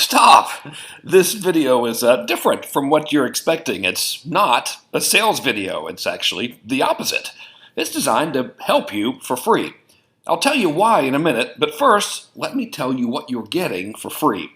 Stop! This video is different from what you're expecting. It's not a sales video. It's actually the opposite. It's designed to help you for free. I'll tell you why in a minute, but first, let me tell you what you're getting for free.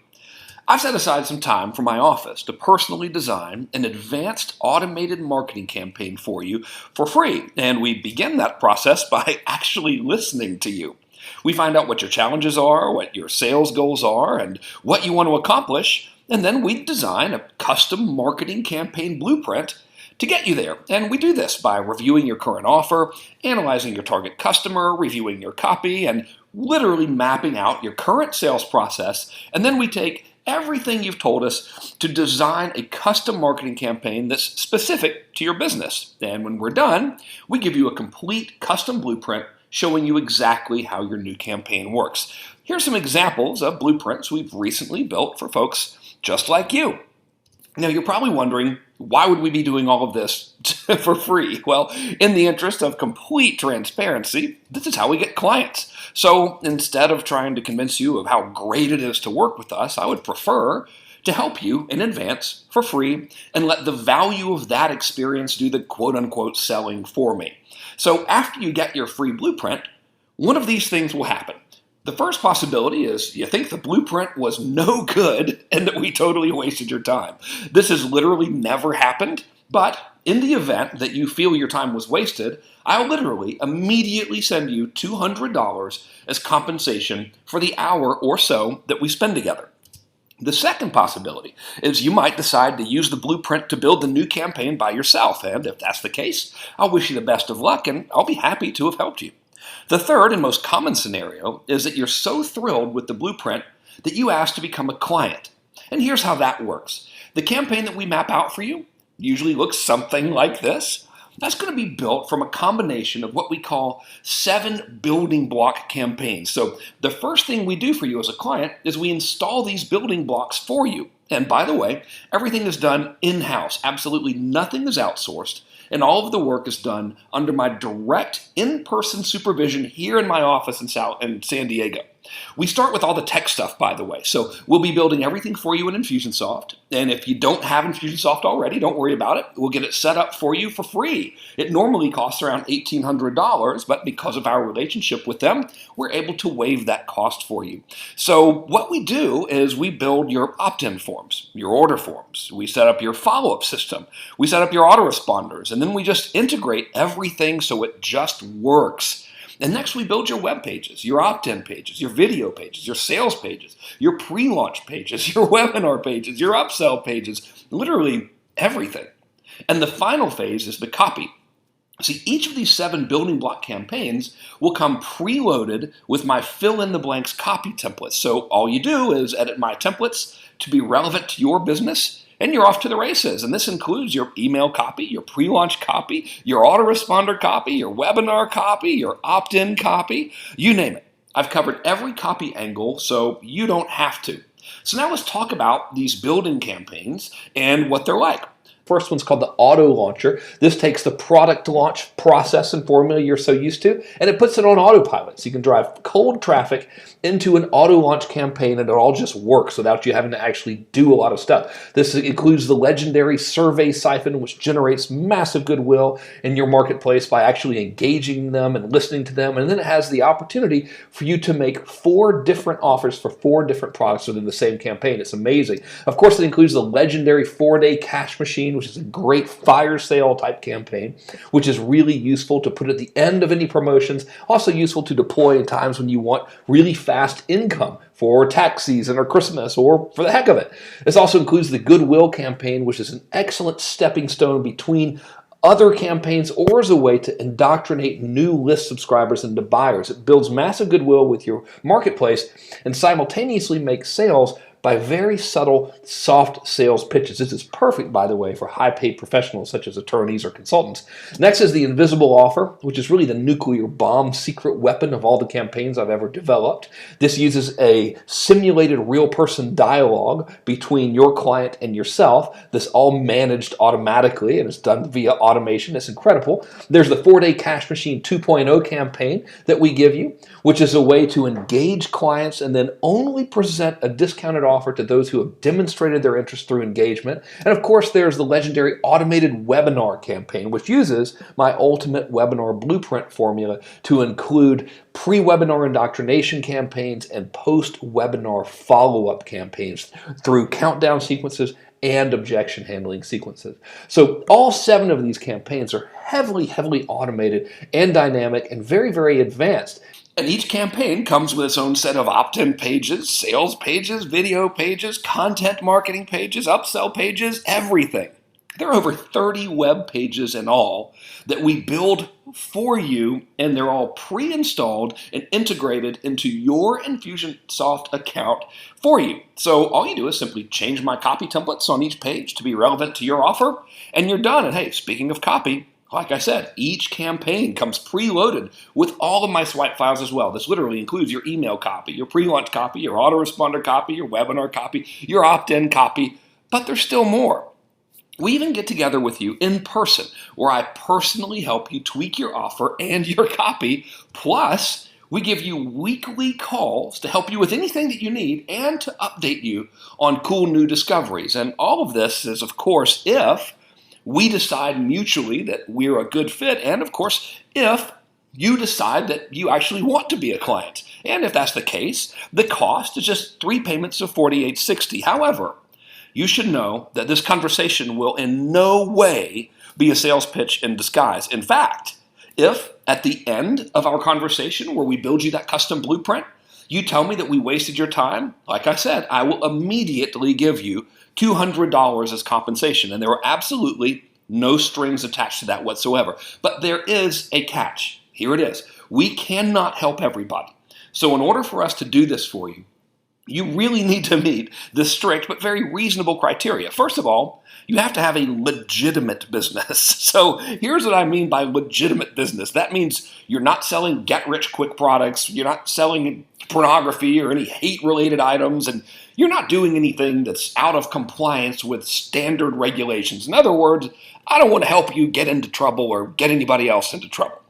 I've set aside some time from my office to personally design an advanced automated marketing campaign for you for free, and we begin that process by actually listening to you. We find out what your challenges are, what your sales goals are, and what you want to accomplish, and then we design a custom marketing campaign blueprint to get you there. And we do this by reviewing your current offer, analyzing your target customer, reviewing your copy, and literally mapping out your current sales process. And then we take everything you've told us to design a custom marketing campaign that's specific to your business. And when we're done, we give you a complete custom blueprint showing you exactly how your new campaign works. Here's some examples of blueprints we've recently built for folks just like you. Now, you're probably wondering, why would we be doing all of this for free? Well, in the interest of complete transparency, this is how we get clients. So instead of trying to convince you of how great it is to work with us, I would prefer to help you in advance for free and let the value of that experience do the quote-unquote selling for me. So after you get your free blueprint, one of these things will happen. The first possibility is you think the blueprint was no good and that we totally wasted your time. This has literally never happened, but in the event that you feel your time was wasted, I'll literally immediately send you $200 as compensation for the hour or so that we spend together. The second possibility is you might decide to use the blueprint to build the new campaign by yourself, and if that's the case, I'll wish you the best of luck and I'll be happy to have helped you. The third and most common scenario is that you're so thrilled with the blueprint that you ask to become a client. And here's how that works. The campaign that we map out for you usually looks something like this. That's going to be built from a combination of what we call 7 building block campaigns. So the first thing we do for you as a client is we install these building blocks for you. And by the way, everything is done in-house. Absolutely nothing is outsourced. And all of the work is done under my direct in-person supervision here in my office in San Diego. We start with all the tech stuff, by the way. So we'll be building everything for you in Infusionsoft. And if you don't have Infusionsoft already, don't worry about it. We'll get it set up for you for free. It normally costs around $1,800, but because of our relationship with them, we're able to waive that cost for you. So what we do is we build your opt-in forms, your order forms. We set up your follow-up system. We set up your autoresponders. And then we just integrate everything so it just works. And next we build your web pages, your opt-in pages, your video pages, your sales pages, your pre-launch pages, your webinar pages, your upsell pages, literally everything. And the final phase is the copy. See, each of these 7 building block campaigns will come preloaded with my fill-in-the-blanks copy templates. So all you do is edit my templates to be relevant to your business, and you're off to the races. And this includes your email copy, your pre-launch copy, your autoresponder copy, your webinar copy, your opt-in copy, you name it. I've covered every copy angle, so you don't have to. So now let's talk about these building campaigns and what they're like. First one's called the auto launcher. This takes the product launch process and formula you're so used to, and it puts it on autopilot. So you can drive cold traffic into an auto launch campaign and it all just works without you having to actually do a lot of stuff. This includes the legendary survey siphon, which generates massive goodwill in your marketplace by actually engaging them and listening to them. And then it has the opportunity for you to make 4 different offers for 4 different products within the same campaign. It's amazing. Of course, it includes the legendary 4-day cash machine, which is a great fire sale type campaign, which is really useful to put at the end of any promotions. Also useful to deploy in times when you want really fast income for tax season or Christmas or for the heck of it. This also includes the Goodwill campaign, which is an excellent stepping stone between other campaigns or as a way to indoctrinate new list subscribers into buyers. It builds massive goodwill with your marketplace and simultaneously makes sales by very subtle, soft sales pitches. This is perfect, by the way, for high-paid professionals such as attorneys or consultants. Next is the invisible offer, which is really the nuclear bomb secret weapon of all the campaigns I've ever developed. This uses a simulated real-person dialogue between your client and yourself. This all managed automatically, and it's done via automation. It's incredible. There's the 4-day cash machine 2.0 campaign that we give you, which is a way to engage clients and then only present a discounted offer offer to those who have demonstrated their interest through engagement. And of course, there's the legendary automated webinar campaign, which uses my ultimate webinar blueprint formula to include pre-webinar indoctrination campaigns and post-webinar follow-up campaigns through countdown sequences and objection handling sequences. So all 7 of these campaigns are heavily automated and dynamic and very advanced. And each campaign comes with its own set of opt-in pages, sales pages, video pages, content marketing pages, upsell pages, everything. There are over 30 web pages in all that we build for you, and they're all pre-installed and integrated into your Infusionsoft account for you. So all you do is simply change my copy templates on each page to be relevant to your offer, and you're done. And hey, speaking of copy, like I said, each campaign comes preloaded with all of my swipe files as well. This literally includes your email copy, your pre-launch copy, your autoresponder copy, your webinar copy, your opt-in copy, but there's still more. We even get together with you in person, where I personally help you tweak your offer and your copy. Plus, we give you weekly calls to help you with anything that you need and to update you on cool new discoveries. And all of this is, of course, if we decide mutually that we're a good fit, and of course, if you decide that you actually want to be a client. And if that's the case, the cost is just 3 payments of $48.60. However, you should know that this conversation will in no way be a sales pitch in disguise. In fact, if at the end of our conversation where we build you that custom blueprint, you tell me that we wasted your time, like I said, I will immediately give you $200 as compensation. And there are absolutely no strings attached to that whatsoever. But there is a catch. Here it is. We cannot help everybody. So in order for us to do this for you, you really need to meet the strict but very reasonable criteria. First of all, you have to have a legitimate business. So here's what I mean by legitimate business. That means you're not selling get-rich-quick products, you're not selling pornography or any hate-related items, and you're not doing anything that's out of compliance with standard regulations. In other words, I don't want to help you get into trouble or get anybody else into trouble.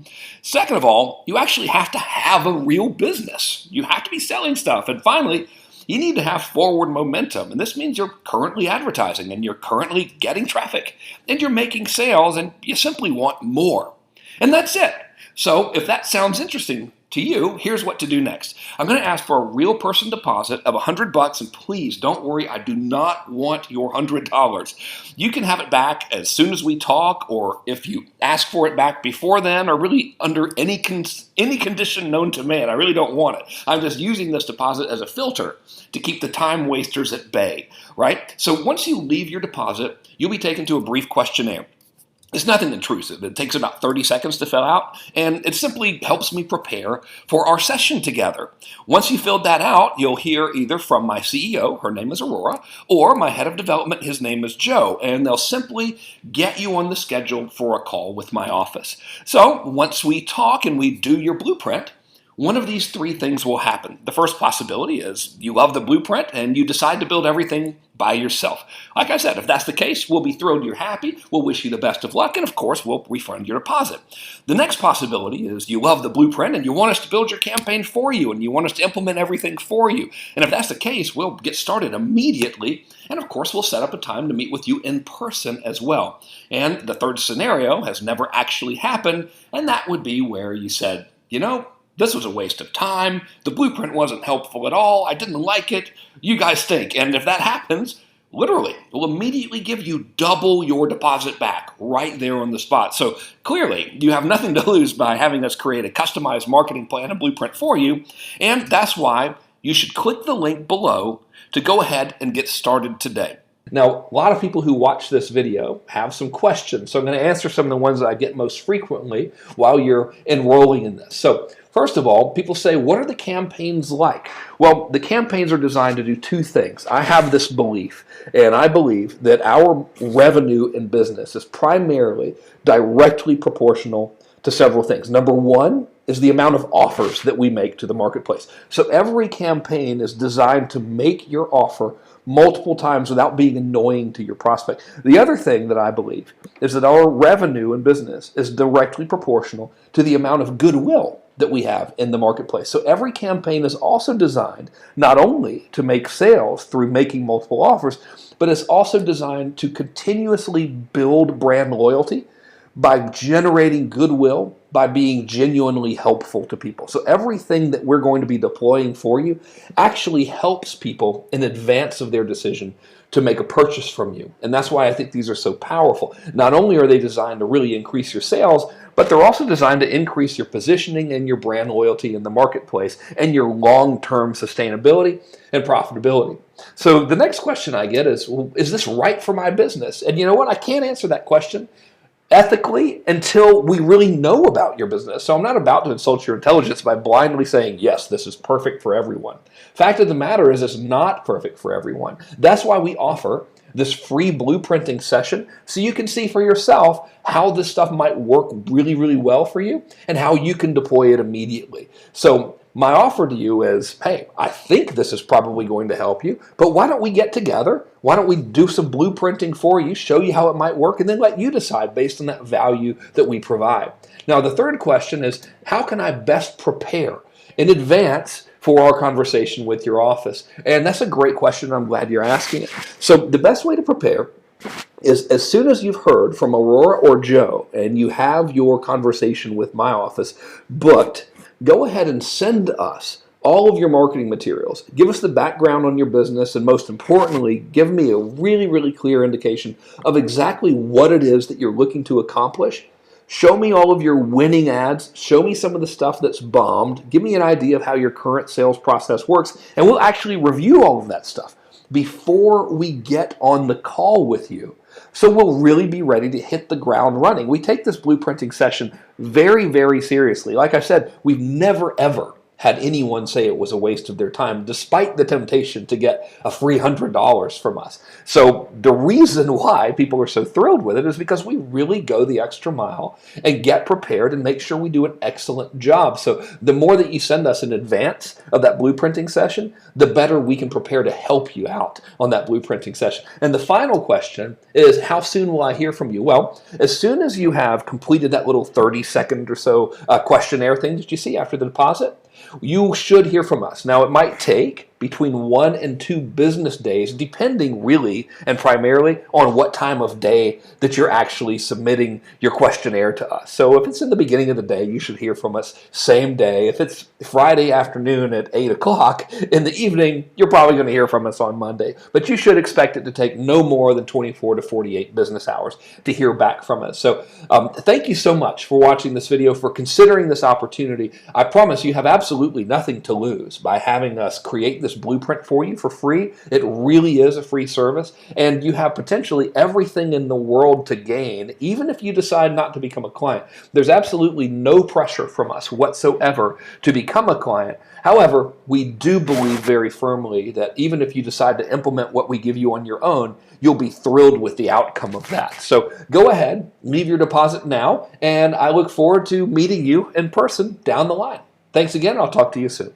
Second of all, you actually have to have a real business. You have to be selling stuff. And finally, you need to have forward momentum. And this means you're currently advertising and you're currently getting traffic and you're making sales and you simply want more. And that's it. So if that sounds interesting to you, here's what to do next. I'm going to ask for a real person deposit of $100, and please don't worry, I do not want your $100. You can have it back as soon as we talk, or if you ask for it back before then, or really under any condition known to man. I really don't want it. I'm just using this deposit as a filter to keep the time wasters at bay, right? So once you leave your deposit, you'll be taken to a brief questionnaire. It's nothing intrusive. It takes about 30 seconds to fill out, and it simply helps me prepare for our session together. Once you filled that out, you'll hear either from my CEO, her name is Aurora, or my head of development, his name is Joe, and they'll simply get you on the schedule for a call with my office. So once we talk and we do your blueprint, one of these 3 things will happen. The first possibility is you love the blueprint and you decide to build everything by yourself. Like I said, if that's the case, we'll be thrilled you're happy, we'll wish you the best of luck, and of course, we'll refund your deposit. The next possibility is you love the blueprint and you want us to build your campaign for you and you want us to implement everything for you. And if that's the case, we'll get started immediately, and of course, we'll set up a time to meet with you in person as well. And the third scenario has never actually happened, and that would be where you said, you know, this was a waste of time. The blueprint wasn't helpful at all. I didn't like it. You guys stink. And if that happens, literally, we'll immediately give you double your deposit back right there on the spot. So clearly, you have nothing to lose by having us create a customized marketing plan and blueprint for you. And that's why you should click the link below to go ahead and get started today. Now, a lot of people who watch this video have some questions, so I'm going to answer some of the ones that I get most frequently while you're enrolling in this. So, first of all, people say, what are the campaigns like? Well, the campaigns are designed to do 2 things. I have this belief, and I believe that our revenue in business is primarily directly proportional to several things. Number 1 is the amount of offers that we make to the marketplace. So every campaign is designed to make your offer multiple times without being annoying to your prospect. The other thing that I believe is that our revenue in business is directly proportional to the amount of goodwill that we have in the marketplace. So every campaign is also designed not only to make sales through making multiple offers, but it's also designed to continuously build brand loyalty by generating goodwill, by being genuinely helpful to people. So everything that we're going to be deploying for you actually helps people in advance of their decision to make a purchase from you. And that's why I think these are so powerful. Not only are they designed to really increase your sales, but they're also designed to increase your positioning and your brand loyalty in the marketplace and your long-term sustainability and profitability. So the next question I get is, well, is this right for my business? And you know what? I can't answer that question ethically until we really know about your business. So I'm not about to insult your intelligence by blindly saying, yes, this is perfect for everyone. Fact of the matter is, it's not perfect for everyone. That's why we offer this free blueprinting session so you can see for yourself how this stuff might work really, really well for you and how you can deploy it immediately. So my offer to you is, hey, I think this is probably going to help you, but why don't we get together? Why don't we do some blueprinting for you, show you how it might work, and then let you decide based on that value that we provide. Now, the third question is, how can I best prepare in advance for our conversation with your office? And that's a great question. I'm glad you're asking it. So the best way to prepare is, as soon as you've heard from Aurora or Joe and you have your conversation with my office booked, go ahead and send us all of your marketing materials. Give us the background on your business, and most importantly, give me a really, really clear indication of exactly what it is that you're looking to accomplish. Show me all of your winning ads. Show me some of the stuff that's bombed. Give me an idea of how your current sales process works, and we'll actually review all of that stuff before we get on the call with you. So we'll really be ready to hit the ground running. We take this blueprinting session very, very seriously. Like I said, we've never, ever had anyone say it was a waste of their time, despite the temptation to get a free $100 from us. So the reason why people are so thrilled with it is because we really go the extra mile and get prepared and make sure we do an excellent job. So the more that you send us in advance of that blueprinting session, the better we can prepare to help you out on that blueprinting session. And the final question is, how soon will I hear from you? Well, as soon as you have completed that little 30-second or so questionnaire thing that you see after the deposit, you should hear from us. Now, it might take between 1 and 2 business days, depending really and primarily on what time of day that you're actually submitting your questionnaire to us. So if it's in the beginning of the day, you should hear from us same day. If it's Friday afternoon at 8 o'clock in the evening, you're probably going to hear from us on Monday. But you should expect it to take no more than 24 to 48 business hours to hear back from us. So thank you so much for watching this video, for considering this opportunity. I promise you have absolutely nothing to lose by having us create this blueprint for you for free. It really is a free service, and you have potentially everything in the world to gain, even if you decide not to become a client. There's absolutely no pressure from us whatsoever to become a client. However, we do believe very firmly that even if you decide to implement what we give you on your own, you'll be thrilled with the outcome of that. So go ahead, leave your deposit now, and I look forward to meeting you in person down the line. Thanks again, and I'll talk to you soon.